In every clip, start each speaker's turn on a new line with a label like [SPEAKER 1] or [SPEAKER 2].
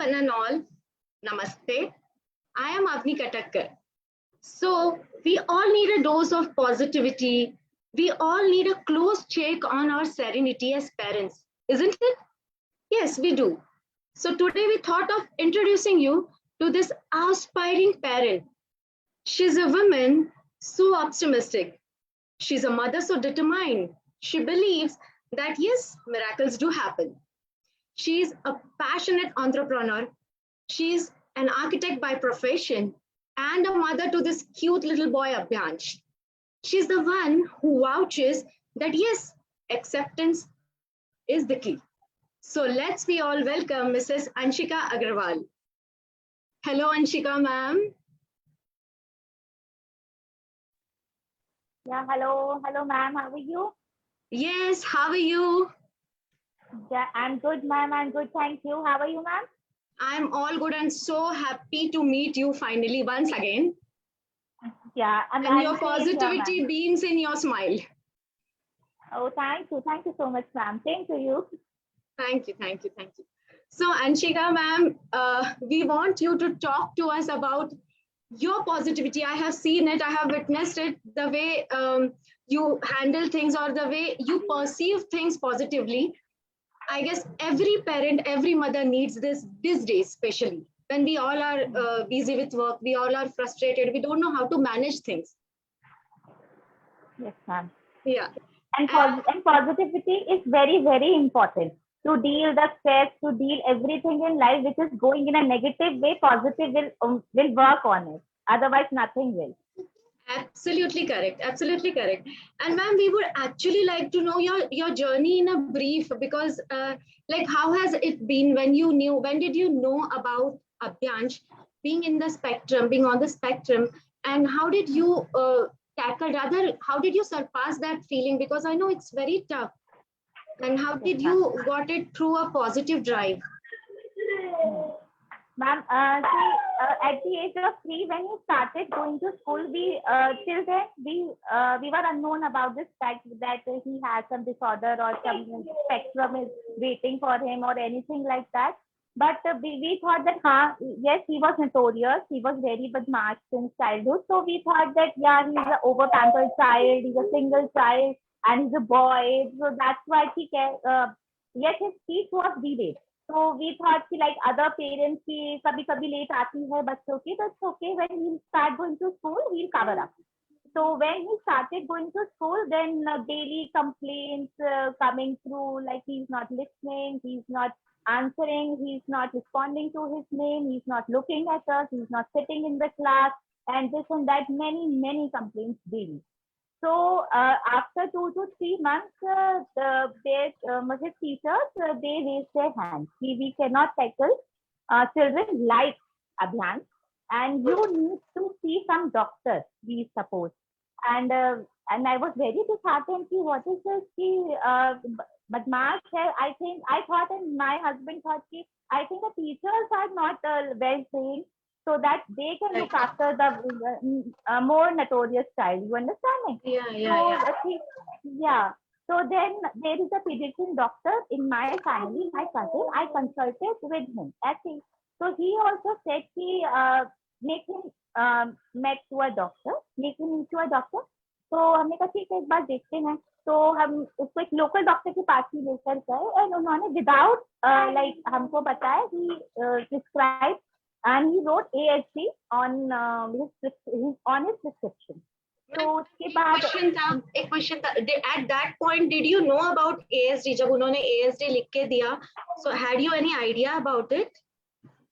[SPEAKER 1] one and all, Namaste. I am Avni Katakkar. So, we all need a dose of positivity. We all need a close check on our serenity as parents, isn't it? Yes, we do. So, today we thought of introducing you to this aspiring parent. She's a woman so optimistic. She's a mother so determined. She believes that yes, miracles do happen. She's a passionate entrepreneur. She's an architect by profession and a mother to this cute little boy, Abhyansh. She's the one who vouches that yes, acceptance is the key. So let's we all welcome Mrs. Anshika Agarwal. Hello, Anshika ma'am.
[SPEAKER 2] Yeah, hello. Hello, ma'am. How are you?
[SPEAKER 1] Yes, how are you?
[SPEAKER 2] Yeah, I'm good, ma'am. I'm good. Thank you. How are you, ma'am?
[SPEAKER 1] I'm all good and so happy to meet you finally once again.
[SPEAKER 2] Yeah,
[SPEAKER 1] And your positivity
[SPEAKER 2] here,
[SPEAKER 1] beams in your smile.
[SPEAKER 2] oh, thank you. Thank you so much, ma'am. Same to you.
[SPEAKER 1] Thank you, thank you, thank you. So, Anshika ma'am, we want you to talk to us about your positivity. I have seen it, I have witnessed it, the way you handle things or the way you perceive things positively. I guess every parent, every mother needs this these days, especially when we all are busy with work, we all are frustrated, we don't know how to manage things.
[SPEAKER 2] Yes, ma'am.
[SPEAKER 1] Yeah.
[SPEAKER 2] And positivity is very, very important to deal the stress, to deal everything in life which is going in a negative way. Positive will work on it. Otherwise, nothing will.
[SPEAKER 1] Absolutely correct. Absolutely correct. And ma'am, we would actually like to know your journey in a brief because, like, how has it been when you knew? When did you know about Abhyansh being in the spectrum, being on the spectrum, and how did you tackle? Rather, how did you surpass that feeling? Because I know it's very tough. And how
[SPEAKER 2] Yes,
[SPEAKER 1] did
[SPEAKER 2] ma'am.
[SPEAKER 1] you got it through a positive drive?
[SPEAKER 2] Ma'am, at the age of 3, when he started going to school, we till then we were unknown about this fact that he has some disorder or some spectrum is waiting for him or anything like that. But we thought that, yes, he was notorious. He was very badmash since childhood. So we thought that, yeah, he's an over pampered child. He's a single child and he's a boy. So that's why yet his speech was delayed. So we thought कि like other parents की कभी late आती है बच्चों की, but it's okay. When he start going to school, he'll cover up. So when he started going to school, then daily complaints coming through, like he's not listening, he's not answering, he's not responding to his name, he's not looking at us, he's not sitting in the class, and this and that, many complaints daily. So after 2 to 3 months, his teachers they raised their hands. We cannot tackle children like Abhyan, and you need to see some doctor. We suppose, and I was very disheartened. What is this? Badmash hai. I thought, and my husband thought, I think the teachers are not well trained, so that they can look after the more notorious child. You understand me? Yeah. So then there is a pediatrician doctor in my family, my cousin. I consulted with him. Actually, so he also said make him met to a doctor, make him meet to a doctor. तो हमने कहा ठीक है एक बार देखते हैं. तो हम उसको एक लोकल डॉक्टर के पास ही लेकर गए एंड उन्होंने विदाउट लाइक हमको बताया ही prescribe and he wrote ASD on his prescription. So उसके बाद
[SPEAKER 1] एक क्वेश्चन था at that point did you know about ASD जब उन्होंने ASD लिख के दिया, so had you any idea about it?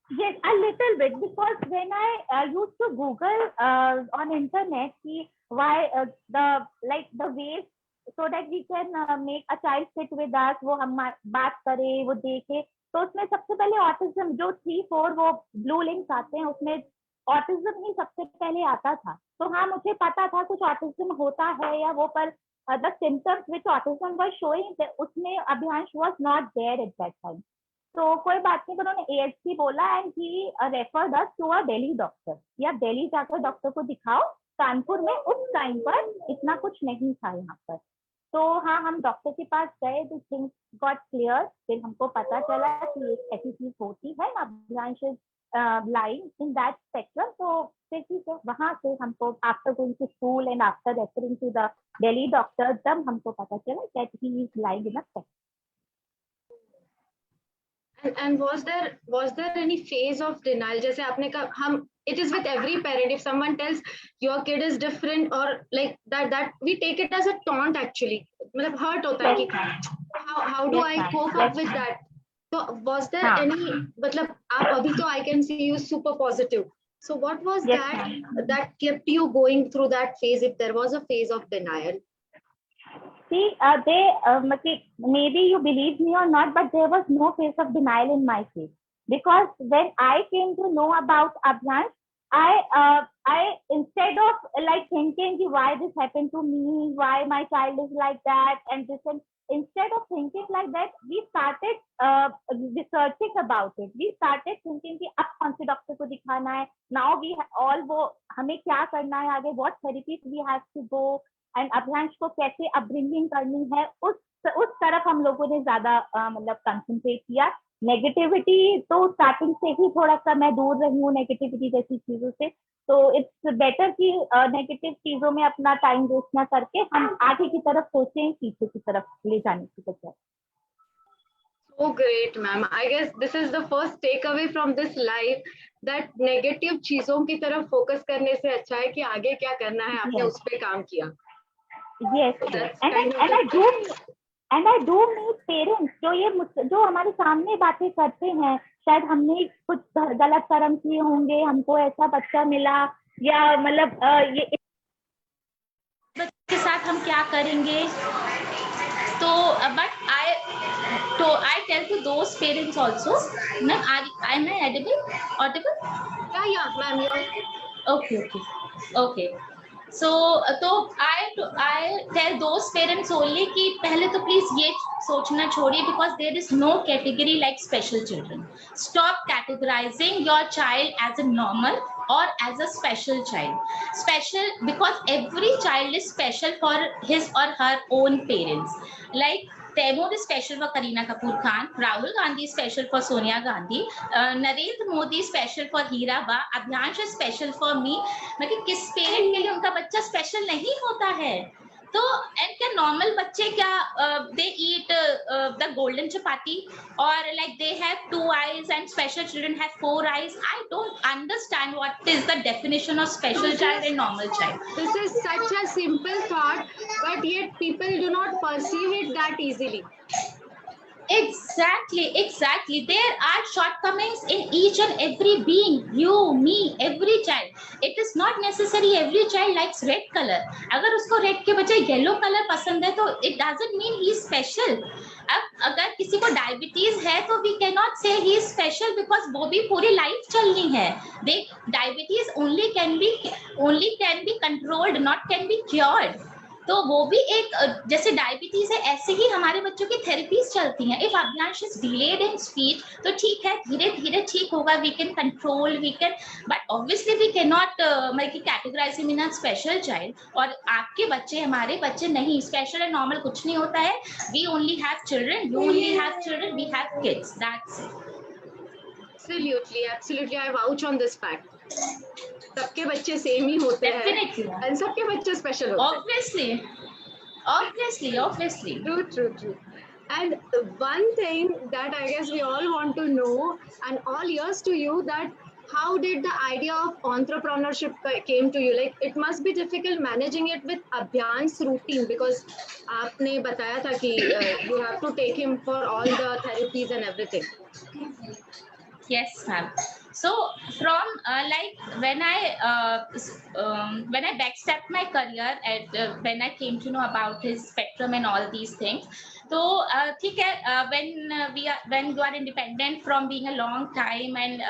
[SPEAKER 2] Yes, a little bit, because when I used to Google on internet why the ways so that we can make a child sit with us, वो हम बात करें, वो देखे, तो उसमें सबसे पहले ऑटिज्म जो 3-4 वो ब्लू लिंक्स आते हैं उसमें ऑटिज्म ही सबसे पहले आता था. तो हाँ मुझे पता था कुछ ऑटिज्म होता है या वो, पर the symptoms which autism was showing उसमें Abhyansh was not there at that time. तो कोई बात नहीं, उन्होंने ASD बोला and he referred us to a Delhi doctor. या दिल्ली जाकर डॉक्टर को दिखाओ. कानपुर में उस टाइम पर इतना कुछ नहीं था यहाँ पर. तो हाँ, हम डॉक्टर के पास गए, द थिंग्स गॉट क्लियर। फिर हमको पता चला कि एक ऐसी चीज होती है, Abhilansh lying in that spectrum. तो फिर ठीक है, वहां से हमको after going to school and after referring to the Delhi doctor, तब हमको पता चला that he is lying in a spectrum.
[SPEAKER 1] And was there any phase of denial? जैसे आपने कहा, हम, it is with every parent. If someone tells your kid is different or like that we take it as a taunt actually. मतलब hurt होता है कि how do I cope up with that? So was there any, मतलब आप अभी तो I can see you super positive. So what was that kept you going through that phase, if there was a phase of denial?
[SPEAKER 2] See, maybe you believe me or not, but there was no phase of denial in my case. Because when I came to know about Abhyans, I instead of like thinking why this happened to me, why my child is like that, and this, and instead of thinking like that, we started researching about it. We started thinking कि अब कौन से doctor को दिखाना है. Now we all वो हमें क्या करना है आगे, what therapies we have to go, and Abhyansh को कैसे अपब्रिंगिंग करनी है, उस तरफ हम लोगों ने ज्यादा मतलब कंसंट्रेट किया. नेगेटिविटी तो स्टार्टिंग से ही थोड़ा सा मैं दूर रही हूँ नेगेटिविटी जैसी चीजों से. तो इट्स बेटर कि नेगेटिव चीजों में अपना टाइम वेस्ट ना करके हम आगे की तरफ सोचें, पीछे की तरफ ले जाने की बजाय.
[SPEAKER 1] So great, ma'am. I guess this is the first takeaway from this life, that negative चीजों की तरफ फोकस करने से अच्छा है कि आगे क्या करना है, आपने उस पे काम किया.
[SPEAKER 2] Yes, and I do meet parents जो हमारे सामने बातें करते हैं, शायद हमने कुछ गलत कर्म किए होंगे, हमको ऐसा बच्चा मिला, या मतलब ये बच्चे के साथ हम क्या करेंगे. तो but I tell to those parents also. Ma'am, am I audible?
[SPEAKER 1] Yeah, ma'am.
[SPEAKER 2] Okay. So I tell those parents only कि पहले तो please ये सोचना छोड़िए, because there is no category like special children. Stop categorizing your child as a normal or as a special child. Special because every child is special for his or her own parents. Like Taimur is special for Kareena Kapoor Khan, Rahul Gandhi is special for Sonia Gandhi, Narendra Modi is special for Hira Ba, Abhyansh is special for me. मतलब किस parent के लिए उनका बच्चा special नहीं होता है. तो एंड क्या नॉर्मल बच्चे क्या दे ईट द गोल्डन चपाती, और like they have 2 eyes and special children have 4 eyes. I don't understand what is the definition of special child and normal child.
[SPEAKER 1] This is such a simple thought, but yet people do not perceive it that easily.
[SPEAKER 2] Exactly. There are shortcomings in each and every being. You, me, every child. It is not necessary every child likes red color. अगर उसको red के बजाय yellow color पसंद है तो it doesn't mean he is special. अब अगर किसी को डायबिटीज है तो we cannot say he is special because वो भी पूरी लाइफ चलनी है. Diabetes only can be controlled, not can be cured. तो वो भी एक जैसे डायबिटीज है, ऐसे ही हमारे बच्चों की थेरेपीज चलती हैं. If Abhyansh is delayed in speech तो ठीक है, धीरे धीरे ठीक होगा, we can control, but obviously we can not categorise him in a special child. और आपके बच्चे हमारे बच्चे नहीं, स्पेशल एंड नॉर्मल कुछ नहीं होता है. We only have children, you only have children, we have kids, that's it.
[SPEAKER 1] Absolutely, I vouch on this fact. सबके बच्चे सेम ही होते हैं, and सबके बच्चे स्पेशल होते हैं.
[SPEAKER 2] Obviously.
[SPEAKER 1] True. And one thing that I guess we all want to know, and all ears to you, that how did the idea of entrepreneurship came to you? Like, it must be difficult managing it with Abhyan's routine, because आपने बताया था कि you have to take him for all the therapies and everything.
[SPEAKER 2] Yes, ma'am. So from when I backstepped my career when I came to know about his spectrum and all these things, तो ठीक है, when you are independent from being a long time and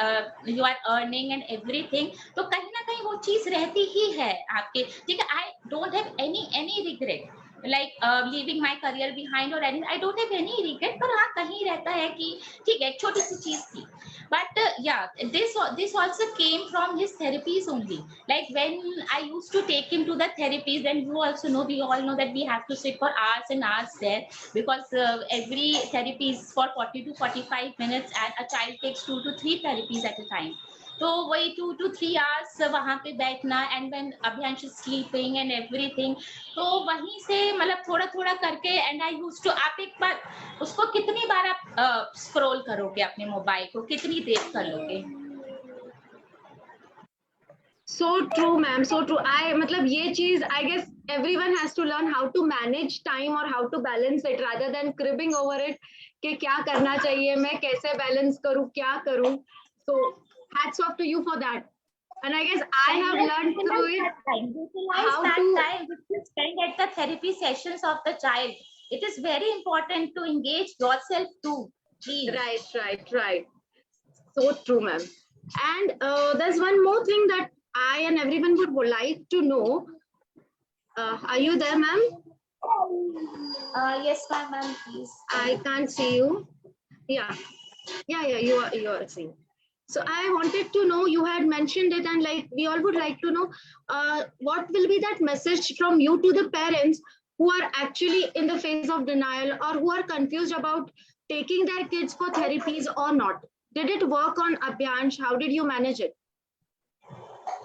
[SPEAKER 2] you are earning and everything, तो कहीं ना कहीं वो चीज रहती ही है आपके. ठीक है, I don't have any regret.
[SPEAKER 3] like leaving my career behind or anything. I don't have any regret, पर हाँ कहीं रहता है कि ठीक है, छोटी सी चीज थी. But yeah, this also came from his therapies only. Like when I used to take him to the therapies, then you also know, we all know that we have to sit for hours and hours there, because every therapy is for 40 to 45 minutes, and a child takes 2 to 3 therapies at a time. तो वही 2 to 3 hours वहां पे बैठना, and when Abhiyansh sleeping and everything, तो वहीं से मतलब थोड़ा थोड़ा करके, एंड आई यूज टू, आप एक बार उसको कितनी बार आप स्क्रॉल करोगे अपने मोबाइल को, कितनी देर कर लोगे?
[SPEAKER 1] So true, ma'am. So true. मतलब ये चीज I guess everyone has to learn how to manage time or how to balance it rather than cribbing over it कि क्या करना चाहिए, मैं कैसे balance करूँ, क्या करूँ. So hats off to you for that. And I guess I have learned through it
[SPEAKER 3] Utilize that time which you spend at the therapy sessions of the child. It is very important to engage yourself too. Please.
[SPEAKER 1] Right. So true, ma'am. And there's one more thing that I and everyone would like to know. Are you there, ma'am?
[SPEAKER 3] Yes, ma'am, please.
[SPEAKER 1] I can't see you. Yeah, you are seeing. So I wanted to know, you had mentioned it, and like we all would like to know, what will be that message from you to the parents who are actually in the phase of denial or who are confused about taking their kids for therapies or not? Did it work on Abhyansh? How did you manage it?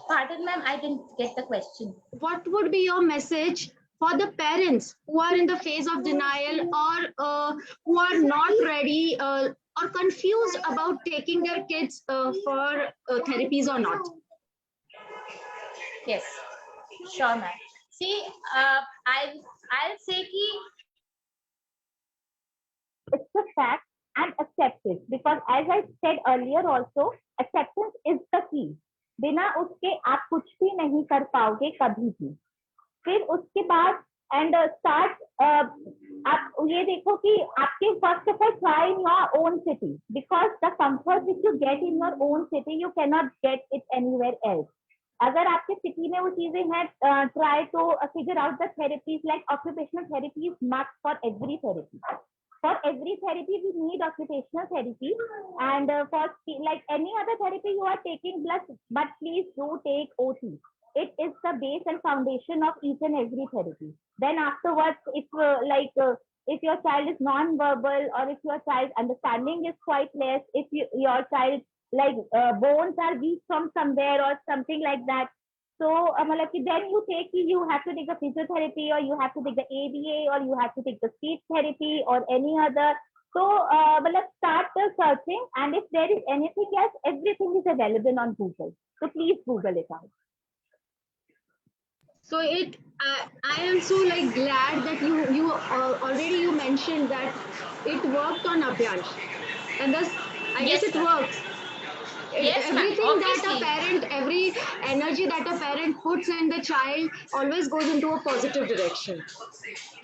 [SPEAKER 3] Pardon, ma'am, I didn't get the question.
[SPEAKER 1] What would be your message for the parents who are in the phase of denial or who are not ready or confused about taking their kids for therapies or not?
[SPEAKER 3] Yes, sure, ma'am. See, I'll say कि
[SPEAKER 2] it's a fact and accept it, because as I said earlier also, acceptance is the key. बिना उसके आप कुछ भी नहीं कर पाओगे कभी भी. फिर उसके बाद एंड स्टार्ट, आप ये देखो कि आपके first of all try in your own city, because the comfort which you get in your own city you can not get it anywhere else. अगर आपके सिटी में वो चीजें हैं, try to figure out the therapies. Like occupational therapy is must for every therapy. For every therapy, we need occupational therapy, and for like any other therapy you are taking, but please do take OT. It is the base and foundation of each and every therapy. Then afterwards, if your child is non-verbal, or if your child's understanding is quite less, if your child bones are weak from somewhere or something like that, so then you have to take the physiotherapy, or you have to take the ABA, or you have to take the speech therapy or any other. So start searching, and if there is anything else, everything is available on Google. So please Google it out.
[SPEAKER 1] So I am so glad that you already you mentioned that it worked on Abhyansh, and thus I guess it works.
[SPEAKER 3] Yes,
[SPEAKER 1] everything that a parent, every energy that a parent puts in the child always goes into a positive direction.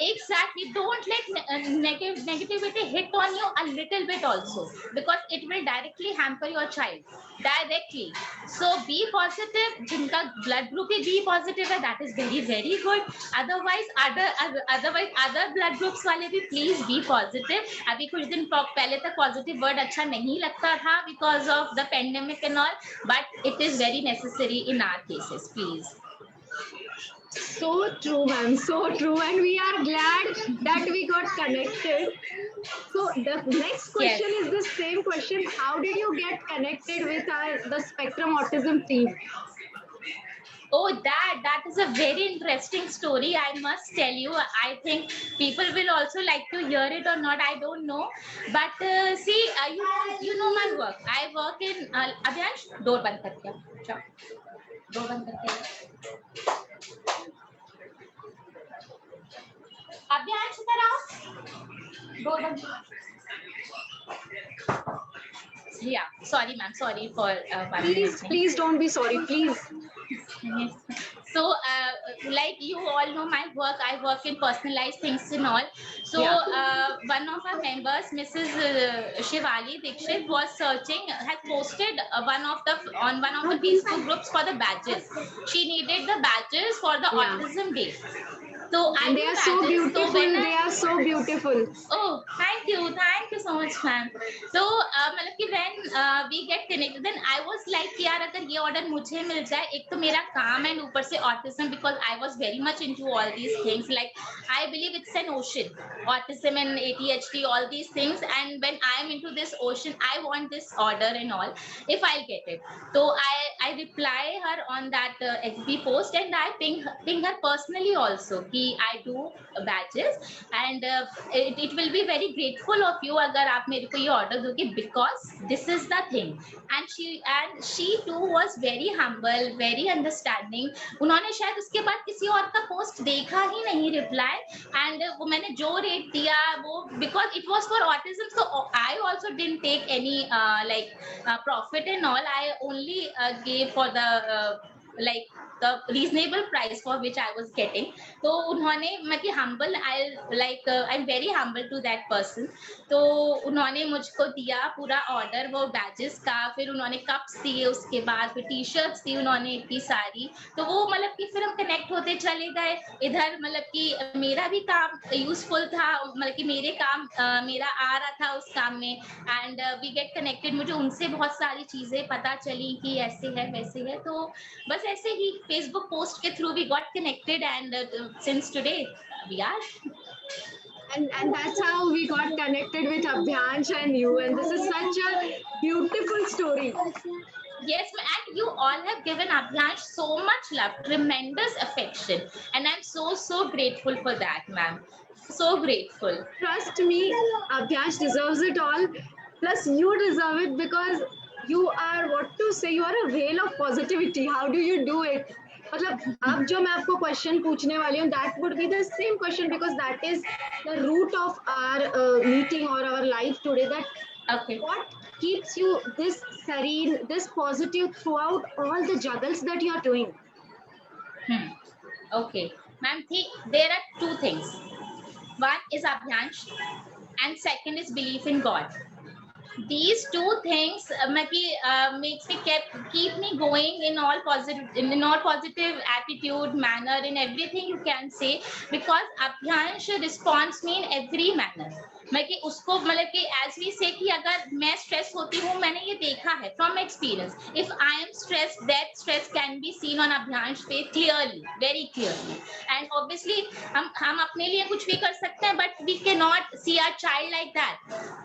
[SPEAKER 3] Exactly. Don't let negativity hit on you a little bit also, because it will directly hamper your child directly. So be positive. Jinka blood group is B positive, that is very, very good. Otherwise other blood groups wale bhi please be positive. Abhi kuch din pehle tak positive word acha nahi lagta tha because of the pandemic and all, but it is very necessary in our cases. Please.
[SPEAKER 1] So true, ma'am. So true. And we are glad that we got connected. So the next question is the same question. How did you get connected with the Spectrum Autism team?
[SPEAKER 3] Oh, that is a very interesting story, I must tell you. I think people will also like to hear it or not, I don't know. But see, you know my work. I work in Abhyansh, door band kar diya. Chao. Door band kar diya. Abhyansh, idhar aao. Door band. Yeah, sorry ma'am, sorry for
[SPEAKER 1] please don't be sorry, please.
[SPEAKER 3] So like you all know my work, I work in personalized things and all. So one of our members, Mrs. Shivali Dikshit, was searching, had posted on one of the Facebook groups for the badges. She needed the badges for the autism day. So I
[SPEAKER 1] And they
[SPEAKER 3] do
[SPEAKER 1] are so
[SPEAKER 3] badges.
[SPEAKER 1] beautiful.
[SPEAKER 3] So when
[SPEAKER 1] They are so beautiful.
[SPEAKER 3] Oh, thank you so much, ma'am. So मतलब कि when we get connected, then I was like कि यार अगर ये order मुझे मिल जाए, एक तो मेरा काम and ऊपर से autism, because I was very much into all these things. Like I believe it's an ocean, autism and ADHD, all these things. And when I am into this ocean, I want this order and all. If I'll get it, so I reply her on that FB post, and I ping her personally also कि I do badges, and it will be very grateful of you अगर आप मेरे को ये order दोगे, because this is the thing. And she too was very humble, very understanding. उन्होंने शायद उसके बाद किसी और का post देखा ही नहीं reply, and वो मैंने जो rate दिया वो, because it was for autism, so I also didn't take any profit and all. I only gave for the like the reasonable price for which I was getting. तो उन्होंने मतलब humble, I'm very humble to that person. तो उन्होंने मुझको दिया पूरा order वो badges का, फिर उन्होंने cups दिए, उसके बाद फिर t-shirts दी उन्होंने इतनी सारी. तो वो मतलब कि फिर हम connect होते चले गए. इधर मतलब कि मेरा भी काम useful था, मतलब कि मेरे काम मेरा आ रहा था उस काम में, and we get connected. मुझे उनसे बहुत सारी चीजें पता चली कि ऐसे है वैसे है. तो बस ऐसे ही Facebook post के through we got connected, and since today we are.
[SPEAKER 1] And that's how we got connected with Abhyansh and you. And this is such a beautiful story.
[SPEAKER 3] Yes, and you all have given Abhyansh so much love, tremendous affection, and I'm so grateful for that, ma'am. So grateful.
[SPEAKER 1] Trust me, Abhyansh deserves it all. Plus, you deserve it because you are, what to say, you are a whale of positivity. How do you do it? मतलब अब जो मैं आपको question पूछने वाली हूँ, that would be the same question, because that is the root of our meeting or our life today. That
[SPEAKER 3] Okay.
[SPEAKER 1] what keeps you this serene, this positive throughout all the juggles that you are doing?
[SPEAKER 3] Okay, ma'am. There are two things. One is Abhyansh, and second is belief in God. These two things makes me keep me going in all positive attitude, manner, in everything you can say, because Abhyansh responds me in every manner. मैं कि उसको मतलब कि as we say कि अगर मैं stress होती हूँ, मैंने ये देखा है from experience, if I am stressed, that stress can be seen on Abhyansh's face clearly, very clearly. And obviously हम अपने लिए कुछ भी कर सकते हैं, but we cannot see our child like that.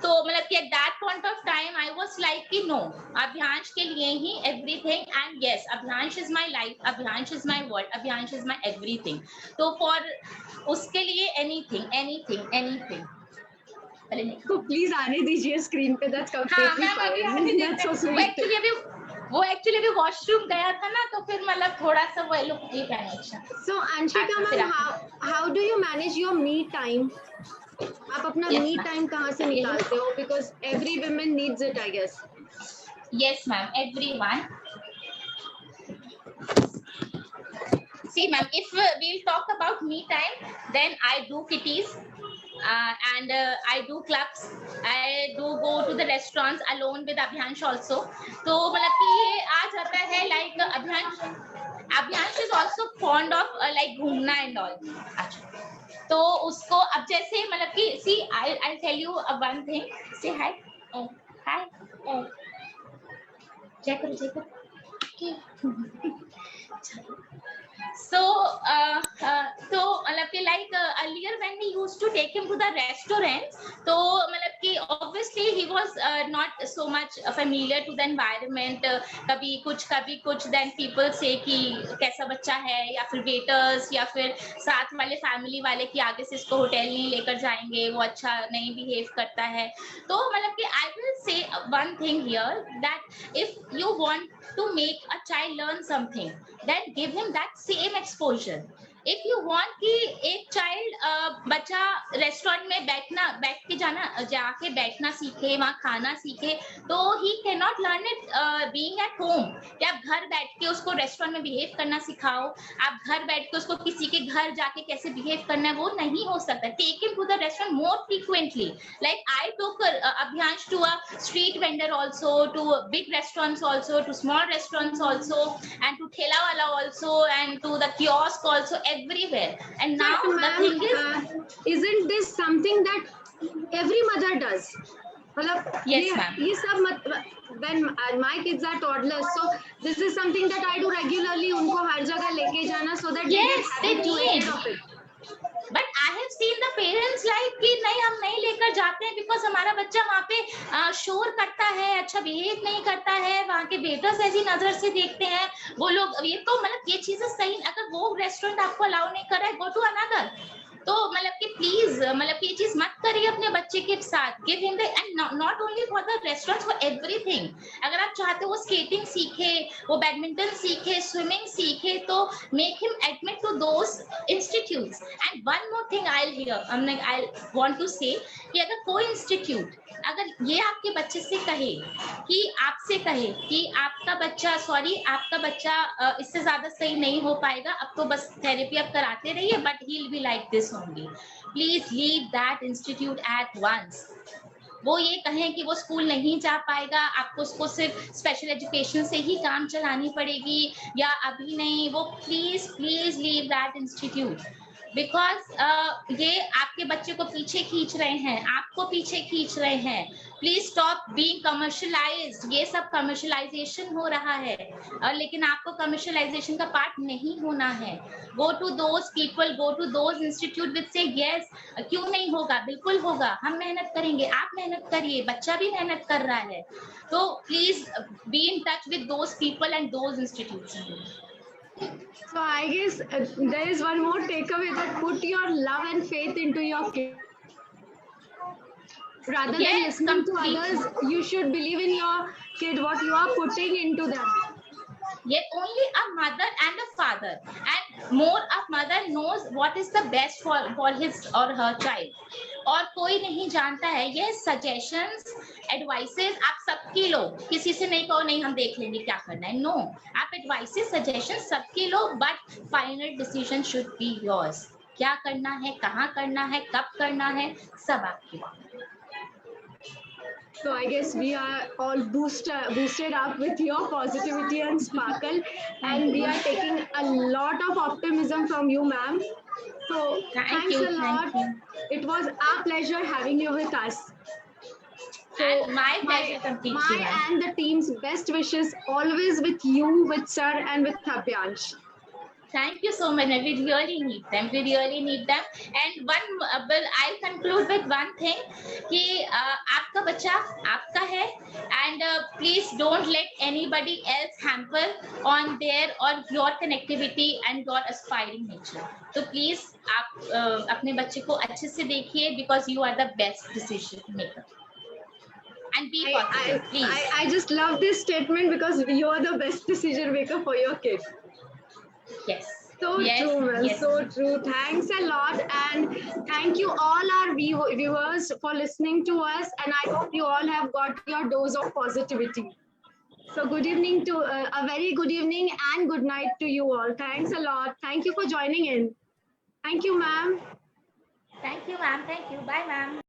[SPEAKER 3] तो मतलब कि at that point of time I was like कि no, Abhyansh के लिए ही everything. And yes, Abhyansh is my life, Abhyansh is my world, Abhyansh is my everything. तो for उसके लिए anything.
[SPEAKER 1] तो प्लीज आने दीजिए स्क्रीन पे. That's completely fine. That's so sweet.
[SPEAKER 3] वो एक्चुअली अभी वॉशरूम गया था ना, तो फिर मतलब थोड़ा सा वो लोग ये पहना.
[SPEAKER 1] So Anshika ma'am, how do you manage your me time? आप अपना me time कहाँ से निकालते हो? Because every woman needs it, I guess.
[SPEAKER 3] Yes, ma'am. Everyone. See, ma'am, if we'll talk about me time, then I do kitties. And I do clubs. I do go to the restaurants alone with Abhyansh also. तो मतलब कि ये आ जाता है like Abhyansh is also fond of like घूमना and all. अच्छा. तो उसको अब जैसे मतलब कि see I'll tell you one thing. Say hi. Oh, hi. Oh. Check it. Okay. So मतलब कि like earlier when we used to take him to the restaurants, तो मतलब कि obviously he was not so much familiar to the environment. कभी कुछ then people say कि कैसा बच्चा है, या फिर waiters या फिर साथ वाले family वाले कि आगे से इसको होटल नहीं लेकर जाएंगे, वो अच्छा नहीं behave करता है. तो मतलब कि I will say one thing here, that if you want to make a child learn something, then give him that same exposure. If you want कि एक child बच्चा रेस्टोरेंट में जाके बैठना सीखे, वहाँ खाना सीखे, तो he cannot learn it being at home. कि आप घर बैठ के उसको रेस्टोरेंट में बिहेव करना सिखाओ, आप घर बैठ के उसको किसी के घर जाके कैसे बिहेव करना है, वो नहीं हो सकता. Take him to the restaurant more frequently. Like I took Abhyansh to a street vendor also, to big restaurants also, to small restaurants also, and to Thela Wala also, and to the kiosk also. everywhere. And now
[SPEAKER 1] But
[SPEAKER 3] the thing is,
[SPEAKER 1] isn't this something that every mother does? मतलब
[SPEAKER 3] yes, ma'am.
[SPEAKER 1] ये सब when my kids are toddlers, so this is something that I do regularly. उनको हर जगह लेके जाना so that
[SPEAKER 3] Yes,
[SPEAKER 1] they
[SPEAKER 3] they
[SPEAKER 1] get habituated
[SPEAKER 3] need.
[SPEAKER 1] of it.
[SPEAKER 3] But I have seen the parents like कि नहीं हम नहीं लेकर जाते हैं because हमारा बच्चा वहाँ पे शोर करता है, अच्छा बिहेव नहीं करता है, वहाँ के वेटर्स ऐसी नजर से देखते हैं वो लोग, ये तो मतलब ये चीजें सही, अगर वो रेस्टोरेंट आपको अलाउ नहीं कर रहा है, गो टू अनदर। तो मतलब कि प्लीज मतलब ये चीज मत करिए अपने बच्चे के साथ, give him the, and not only for the restaurant, for everything. अगर आप चाहते हो वो स्केटिंग सीखे, वो बैडमिंटन सीखे, स्विमिंग सीखे, तो make him admit to those institutes. And one more thing I want to say कि अगर कोई इंस्टीट्यूट अगर ये आपके बच्चे से कहे कि आपसे कहे कि आपका बच्चा आपका बच्चा इससे ज्यादा सही नहीं हो पाएगा, अब तो बस थेरेपी अब कराते रहिए, but he will be like this only, please leave that institute at once. वो ये कहें कि वो स्कूल नहीं जा पाएगा, आपको उसको सिर्फ स्पेशल एजुकेशन से ही काम चलानी पड़ेगी या अभी नहीं, वो please leave that institute, because ये आपके बच्चे को पीछे खींच रहे हैं, आपको पीछे खींच रहे हैं। Please stop being commercialised. ये सब कमर्शियलाइजेशन हो रहा है, लेकिन आपको कमर्शियलाइजेशन का पार्ट नहीं होना है। Go to those people, go to those institute which say yes, क्यों नहीं होगा, बिल्कुल होगा, हम मेहनत करेंगे, आप मेहनत करिए, बच्चा भी मेहनत कर रहा है। तो please be in touch with those people and those institutes.
[SPEAKER 1] So I guess there is one more takeaway, that put your love and faith into your kid. Rather than listening to others, you should believe in your kid, what you are putting into them.
[SPEAKER 3] Yet only a mother and a father, and more a mother knows what is the best for his or her child. और कोई नहीं जानता है। ये suggestions advices आप सबकी लो, किसी से नहीं कहो नहीं हम देख लेंगे क्या करना है, नो, आप एडवाइसेस सजेशन सबकी लो, but final decision should be yours. क्या करना है, कहाँ करना है, कब करना है, सब आपकी।
[SPEAKER 1] So I guess we are all boosted up with your positivity and sparkle, and we are taking a lot of optimism from you, ma'am. So thanks a lot. It was our pleasure having you with us. So
[SPEAKER 3] and my pleasure completely.
[SPEAKER 1] My and the team's best wishes always with you, with Sir, and with Abhyansh.
[SPEAKER 3] Thank you so much. We really need them. We really need them. And I'll conclude with one thing कि आपका बच्चा आपका है, and please don't let anybody else hamper on their or your connectivity and your aspiring nature. तो please आप अपने बच्चे को अच्छे से देखिए, because you are the best decision maker. And be positive, please.
[SPEAKER 1] I just love this statement, because you are the best decision maker for your kid.
[SPEAKER 3] Yes.
[SPEAKER 1] So true, man. Yes. So true. Thanks a lot, and thank you all our viewers for listening to us, and I hope you all have got your dose of positivity. So good evening to a very good evening and good night to you all. Thanks a lot. Thank you for joining in. Thank you, ma'am.
[SPEAKER 3] Thank you, ma'am. Thank you. Bye, ma'am.